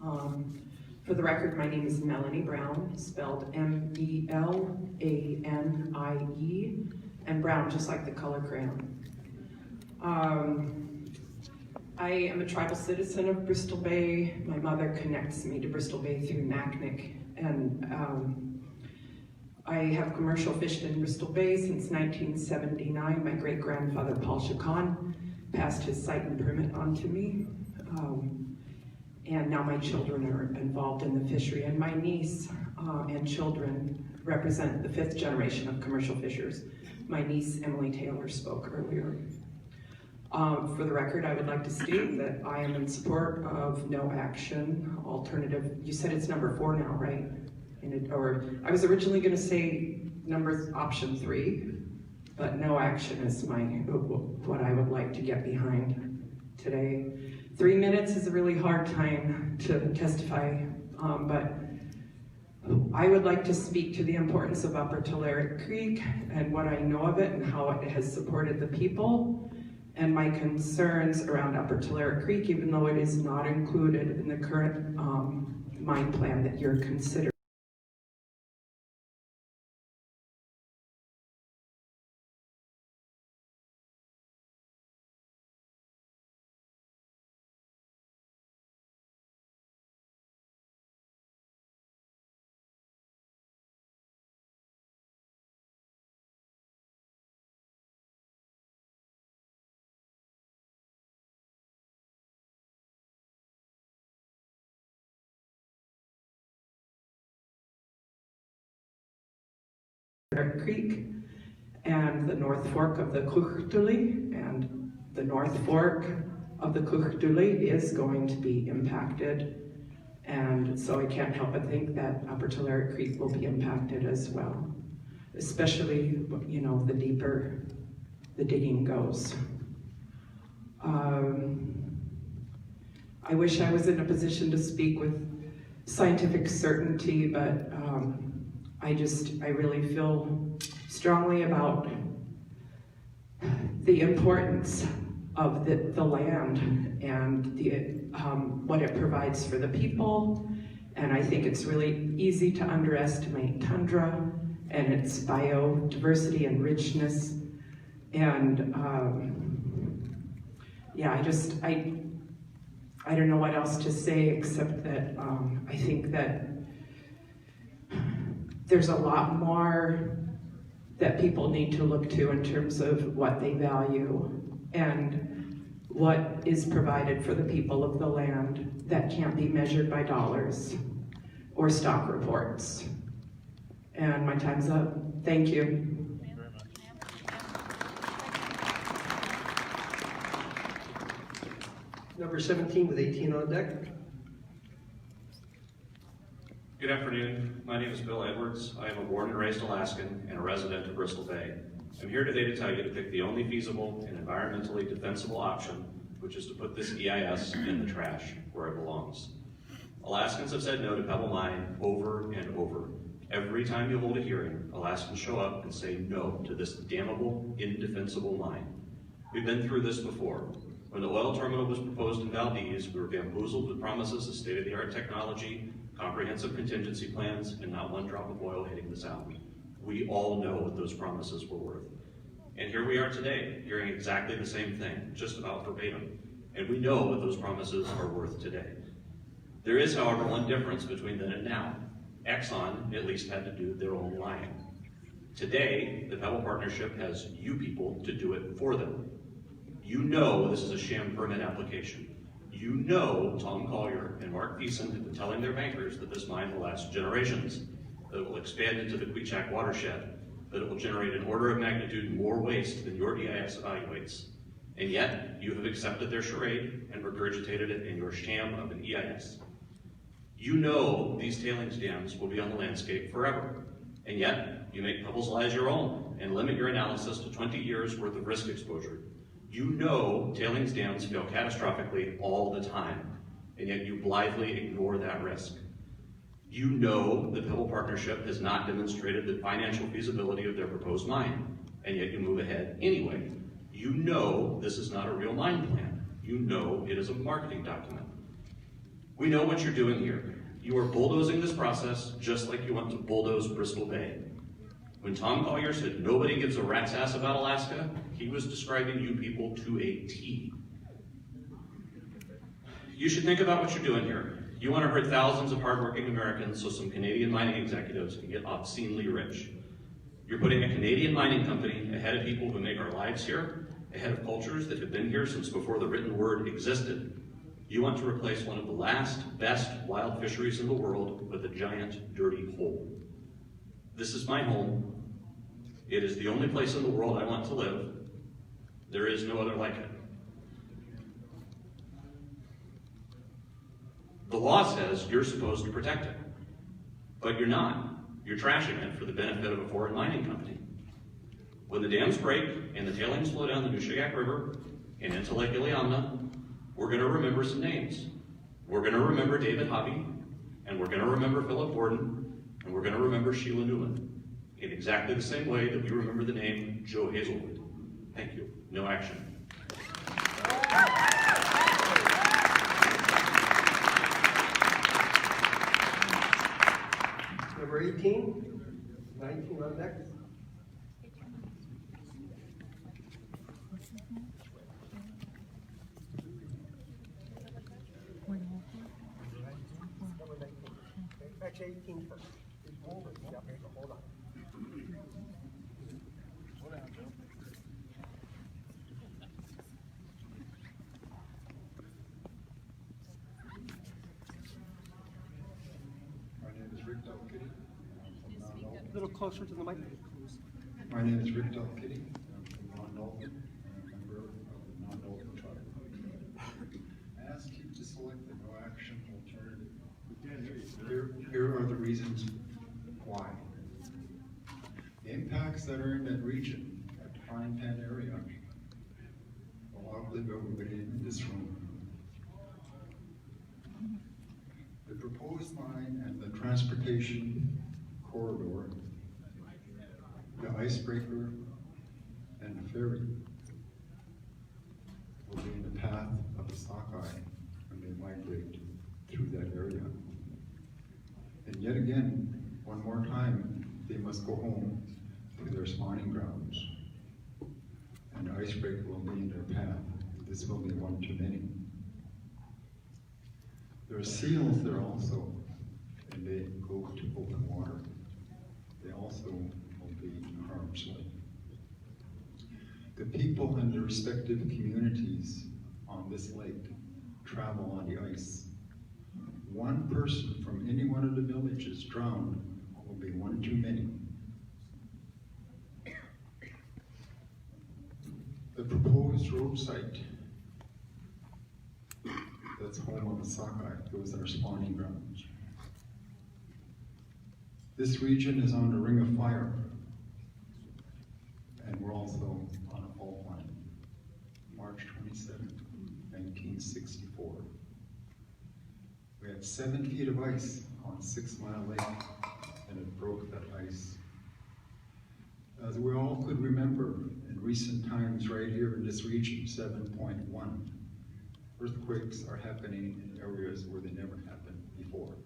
For the record, my name is Melanie Brown, spelled M-E-L-A-N-I-E, and Brown, just like the color crayon. I am a tribal citizen of Bristol Bay. My mother connects me to Bristol Bay through Naknek, and I have commercial fished in Bristol Bay since 1979. My great-grandfather, Paul Chacon, passed his site and permit on to me. And now my children are involved in the fishery, and my niece and children represent the 5th generation of commercial fishers. My niece, Emily Taylor, spoke earlier. For the record, I would like to state that I am in support of no action alternative. You said it's number 4 now, right? Or I was originally going to say option 3, but no action is what I would like to get behind today. 3 minutes is a really hard time to testify, but I would like to speak to the importance of Upper Tulare Creek and what I know of it and how it has supported the people, and my concerns around Upper Tulare Creek, even though it is not included in the current mine plan that you're considering. Creek and the North Fork of the Chythlook, and the North Fork of the Chythlook is going to be impacted, and so I can't help but think that Upper Tulare Creek will be impacted as well, especially, you know, the deeper the digging goes. I wish I was in a position to speak with scientific certainty, but I really feel strongly about the importance of the land and what it provides for the people. And I think it's really easy to underestimate tundra and its biodiversity and richness. And yeah, I don't know what else to say except that I think that there's a lot more that people need to look to in terms of what they value and what is provided for the people of the land that can't be measured by dollars or stock reports. And my time's up. Thank you. Thank you very much. Number 17 with 18 on deck. Good afternoon. My name is Bill Edwards. I am a born and raised Alaskan and a resident of Bristol Bay. I'm here today to tell you to pick the only feasible and environmentally defensible option, which is to put this EIS in the trash where it belongs. Alaskans have said no to Pebble Mine over and over. Every time you hold a hearing, Alaskans show up and say no to this damnable, indefensible mine. We've been through this before. When the oil terminal was proposed in Valdez, we were bamboozled with promises of state-of-the-art technology, comprehensive contingency plans, and not one drop of oil hitting the Sound. We all know what those promises were worth. And here we are today, hearing exactly the same thing, just about verbatim. And we know what those promises are worth today. There is, however, one difference between then and now. Exxon at least had to do their own lying. Today, the Pebble Partnership has you people to do it for them. You know this is a sham permit application. You know Tom Collier and Mark Thiessen have been telling their bankers that this mine will last generations, that it will expand into the Queechak watershed, that it will generate an order of magnitude more waste than your EIS evaluates. And yet, you have accepted their charade and regurgitated it in your sham of an EIS. You know these tailings dams will be on the landscape forever, and yet you make Pebble's lies your own and limit your analysis to 20 years worth of risk exposure. You know tailings dams fail catastrophically all the time, and yet you blithely ignore that risk. You know the Pebble Partnership has not demonstrated the financial feasibility of their proposed mine, and yet you move ahead anyway. You know this is not a real mine plan. You know it is a marketing document. We know what you're doing here. You are bulldozing this process just like you want to bulldoze Bristol Bay. When Tom Collier said nobody gives a rat's ass about Alaska, he was describing you people to a T. You should think about what you're doing here. You want to hurt thousands of hardworking Americans so some Canadian mining executives can get obscenely rich. You're putting a Canadian mining company ahead of people who make our lives here, ahead of cultures that have been here since before the written word existed. You want to replace one of the last, best wild fisheries in the world with a giant, dirty hole. This is my home. It is the only place in the world I want to live. There is no other like it. The law says you're supposed to protect it, but you're not. You're trashing it for the benefit of a foreign mining company. When the dams break and the tailings flow down the Nushagak River and into Lake Iliamna, we're going to remember some names. We're going to remember David Hobby, and we're going to remember Philip Borden, and we're going to remember Sheila Newman in exactly the same way that we remember the name Joe Hazelwood. Thank you. No action. Number 18, 19 on deck. Actually, 18 first. Hold on. My name is Rick DelKittie. A little closer to the mic. My name is Rick DelKittie. I'm from Non-Dalton, and I'm a member of the Non-Dalton tribe. I ask you to select the no action alternative. Here are the reasons why. The impacts that are in that region, that frying pan area, will outlive everybody in this room. The proposed line and the transportation corridor, the icebreaker, and the ferry will be in the path of the sockeye when they migrate through that area. And yet again, one more time, they must go home to their spawning grounds. And the icebreaker will be in their path. This will be one too many. There are seals there also, and they go to open water. They also will be in harm's way. The people in the respective communities on this lake travel on the ice. One person from any one of the villages drowned will be one too many. The proposed road site that's home of the sockeye, those are spawning grounds. This region is on the ring of fire, and we're also on a fault line. March 27, 1964. We had 7 feet of ice on 6 Mile Lake, and it broke that ice. As we all could remember, in recent times right here in this region, 7.1, earthquakes are happening in areas where they never happened before.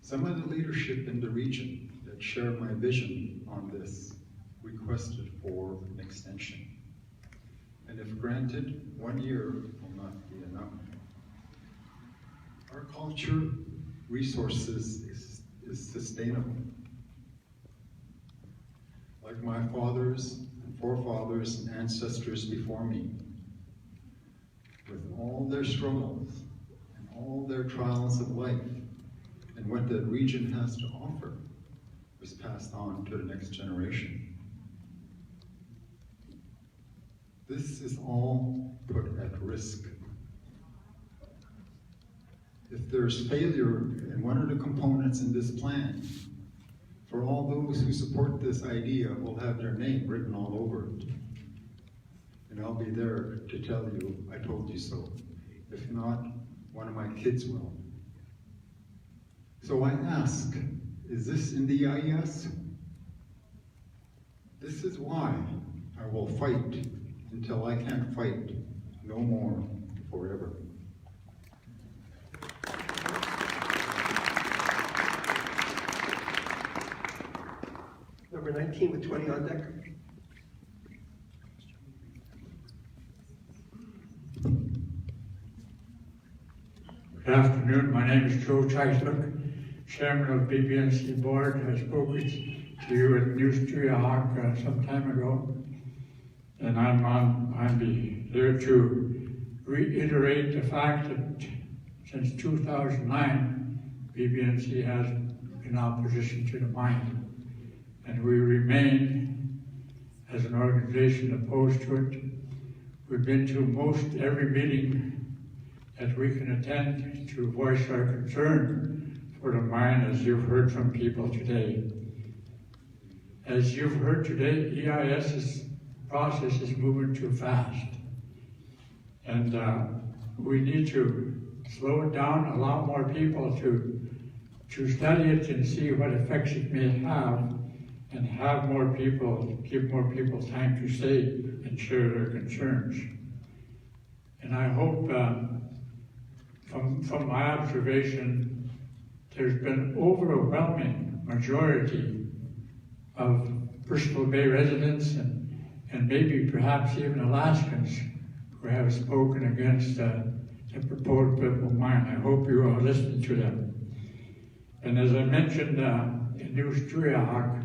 Some of the leadership in the region that share my vision on this requested for an extension. And if granted, 1 year will not be enough. Our culture resources is sustainable. Like my fathers and forefathers and ancestors before me, with all their struggles and all their trials of life, and what that region has to offer was passed on to the next generation. This is all put at risk. If there's failure in one of the components in this plan, for all those who support this idea will have their name written all over it. And I'll be there to tell you, I told you so. If not, one of my kids will. So I ask, is this in the EIS? This is why I will fight until I can't fight no more forever. Number 19 with 20 on deck. Good afternoon. My name is Joe Chythlook, Chairman of BBNC Board. I spoke to you at News Chythlook some time ago, and I'm here to reiterate the fact that since 2009, BBNC has been opposition to the mine, and we remain as an organization opposed to it. We've been to most every meeting that we can attend to voice our concern for the mine, as you've heard from people today. As you've heard today, EIS's process is moving too fast. And we need to slow it down, allow more people to study it and see what effects it may have, and have more people, give more people time to say and share their concerns. And I hope from my observation, there's been overwhelming majority of Bristol Bay residents and maybe perhaps even Alaskans who have spoken against the proposed Pebble mine. I hope you are listening to them. And as I mentioned in News Chythlook,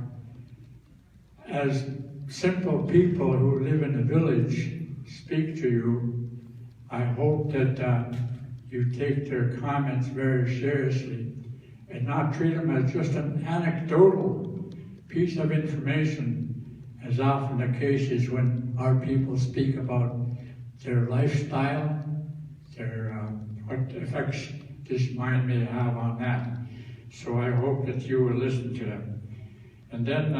as simple people who live in the village speak to you, I hope that you take their comments very seriously and not treat them as just an anecdotal piece of information, as often the case is when our people speak about their lifestyle, their what effects this mine may have on that. So I hope that you will listen to them. And then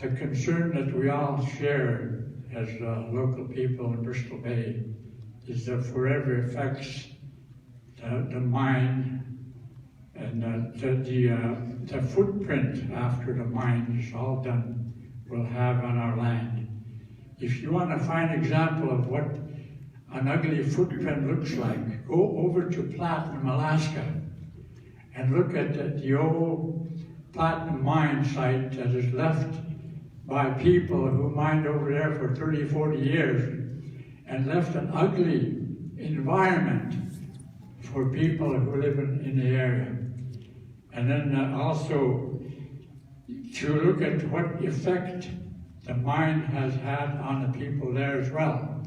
the concern that we all share as local people in Bristol Bay is the forever effects the mine and the footprint after the mine is all done will have on our land. If you want to find an example of what an ugly footprint looks like, go over to Platinum, Alaska, and look at the old platinum mine site that is left by people who mined over there for 30, 40 years and left an ugly environment for people who live in the area. And then also to look at what effect the mine has had on the people there as well.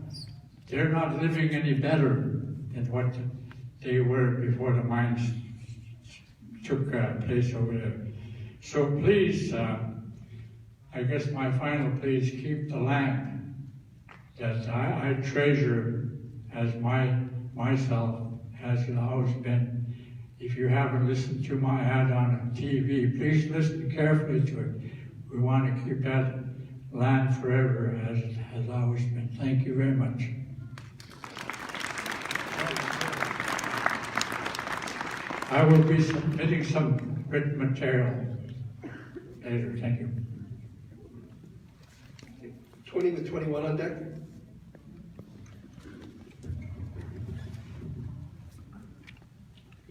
They're not living any better than what they were before the mines took place over there. So please, I guess my final plea is keep the land that I treasure as myself has always been. If you haven't listened to my ad on TV, please listen carefully to it. We want to keep that land forever as it has always been. Thank you very much. I will be submitting some written material later. Thank you. 20 with 21 on deck.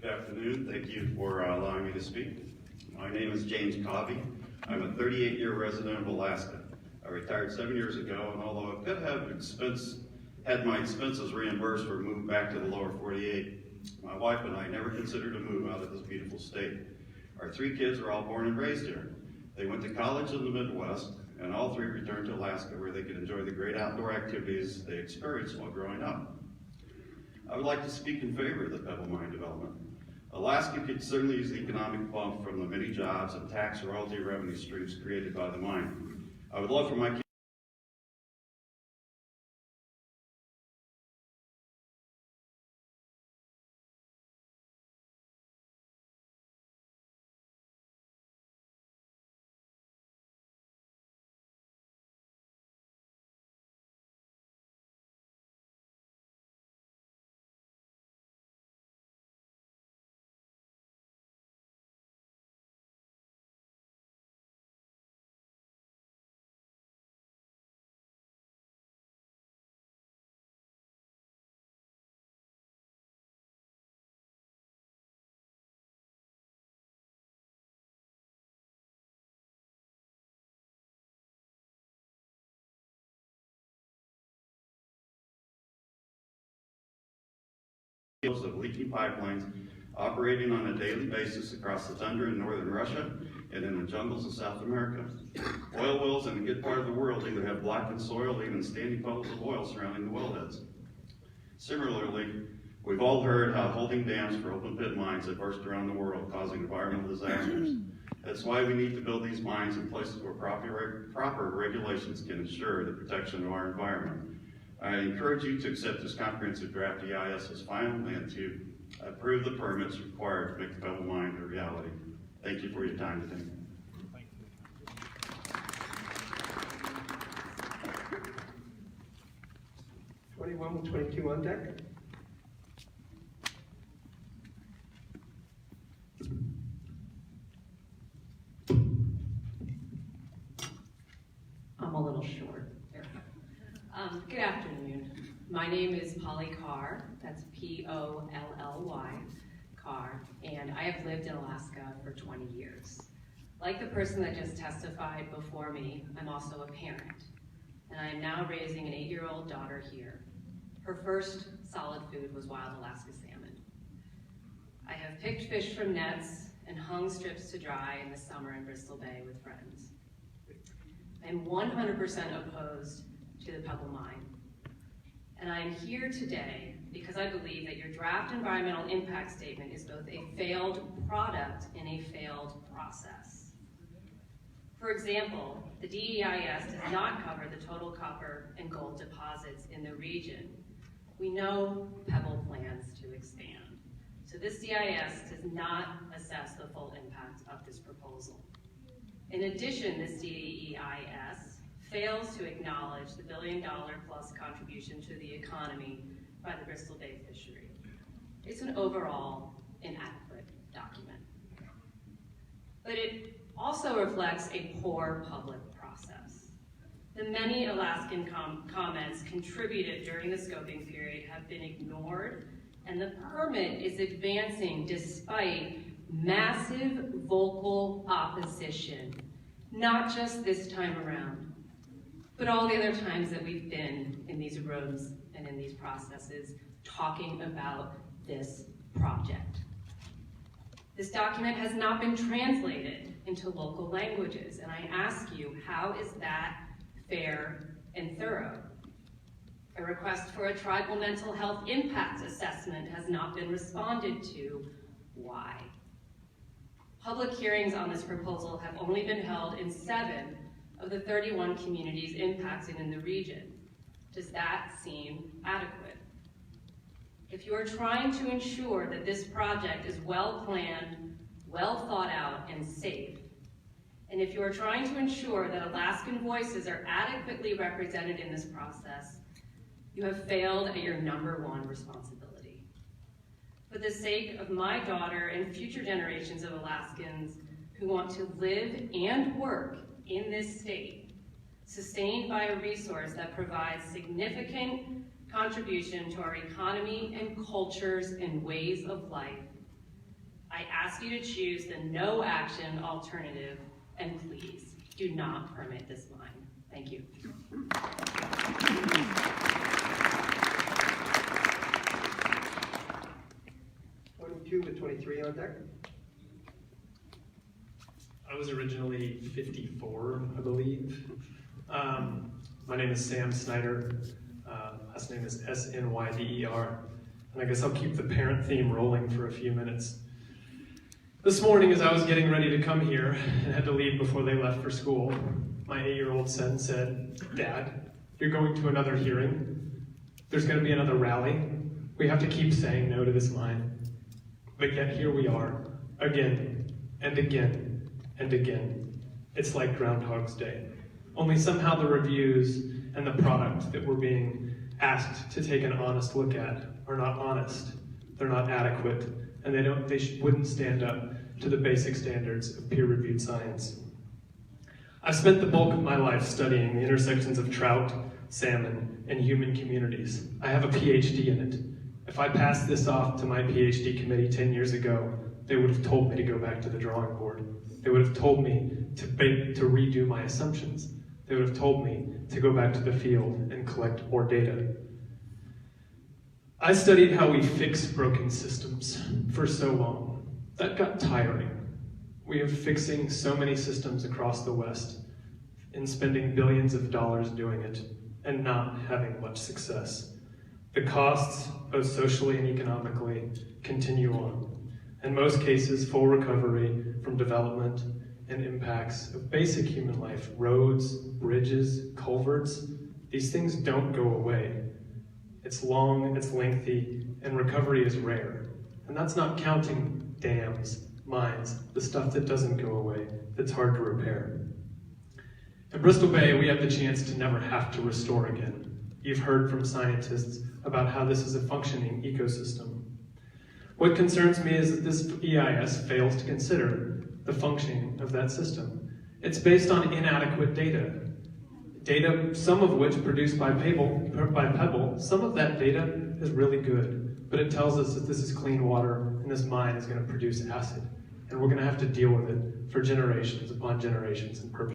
Good afternoon. Thank you for allowing me to speak. My name is James Covey. I'm a 38-year resident of Alaska. I retired 7 years ago, and although I could have had my expenses reimbursed for a move back to the lower 48, my wife and I never considered a move out of this beautiful state. Our 3 kids were all born and raised here. They went to college in the Midwest, and all 3 returned to Alaska where they could enjoy the great outdoor activities they experienced while growing up. I would like to speak in favor of the Pebble mine development. Alaska could certainly use the economic bump from the many jobs and tax royalty revenue streams created by the mine. I would love for my of leaky pipelines operating on a daily basis across the tundra in northern Russia and in the jungles of South America. Oil wells in a good part of the world either have blackened soil or even standing puddles of oil surrounding the wellheads. Similarly, we've all heard how holding dams for open pit mines have burst around the world, causing environmental disasters. That's why we need to build these mines in places where proper regulations can ensure the protection of our environment. I encourage you to accept this comprehensive draft EIS as final and to approve the permits required to make the Pebble mine a reality. Thank you for your time today. 21 and 22 on deck. I'm a little short. Good afternoon. My name is Pauline Carr. That's P-O-L-L-Y, Carr, and I have lived in Alaska for 20 years. Like the person that just testified before me, I'm also a parent, and I am now raising an 8-year-old daughter here. Her first solid food was wild Alaska salmon. I have picked fish from nets and hung strips to dry in the summer in Bristol Bay with friends. I'm 100% opposed to the Pebble mine. And I am here today because I believe that your draft environmental impact statement is both a failed product and a failed process. For example, the DEIS does not cover the total copper and gold deposits in the region. We know Pebble plans to expand. So this DEIS does not assess the full impact of this proposal. In addition, this DEIS fails to acknowledge the $1 billion plus contribution to the economy by the Bristol Bay fishery. It's an overall inadequate document. But it also reflects a poor public process. The many Alaskan comments contributed during the scoping period have been ignored, and the permit is advancing despite massive vocal opposition, not just this time around, but all the other times that we've been in these rooms and in these processes talking about this project. This document has not been translated into local languages, and I ask you, how is that fair and thorough? A request for a tribal mental health impact assessment has not been responded to. Why? Public hearings on this proposal have only been held in 7 of the 31 communities impacted in the region. Does that seem adequate? If you are trying to ensure that this project is well planned, well thought out, and safe, and if you are trying to ensure that Alaskan voices are adequately represented in this process, you have failed at your #1 responsibility. For the sake of my daughter and future generations of Alaskans who want to live and work in this state, sustained by a resource that provides significant contribution to our economy and cultures and ways of life, I ask you to choose the no action alternative, and please do not permit this mine. Thank you. To 23 on deck. I was originally 54, I believe. My name is Sam Snyder. Last name is S-N-Y-D-E-R. And I guess I'll keep the parent theme rolling for a few minutes. This morning, as I was getting ready to come here and had to leave before they left for school, my 8-year-old son said, "Dad, you're going to another hearing. There's going to be another rally. We have to keep saying no to this mine." But yet here we are, again, and again, and again. It's like Groundhog's Day. Only somehow the reviews and the product that we're being asked to take an honest look at are not honest, they're not adequate, and they wouldn't stand up to the basic standards of peer-reviewed science. I've spent the bulk of my life studying the intersections of trout, salmon, and human communities. I have a PhD in it. If I passed this off to my PhD committee 10 years ago, they would have told me to go back to the drawing board. They would have told me to redo my assumptions. They would have told me to go back to the field and collect more data. I studied how we fix broken systems for so long. That got tiring. We are fixing so many systems across the West and spending billions of dollars doing it and not having much success. The costs, both socially and economically, continue on. In most cases, full recovery from development and impacts of basic human life, roads, bridges, culverts, these things don't go away. It's long, it's lengthy, and recovery is rare. And that's not counting dams, mines, the stuff that doesn't go away, that's hard to repair. In Bristol Bay, we have the chance to never have to restore again. You've heard from scientists about how this is a functioning ecosystem. What concerns me is that this EIS fails to consider the functioning of that system. It's based on inadequate data, some of which produced by Pebble. Some of that data is really good, but it tells us that this is clean water and this mine is going to produce acid, and we're going to have to deal with it for generations upon generations in perpetuity.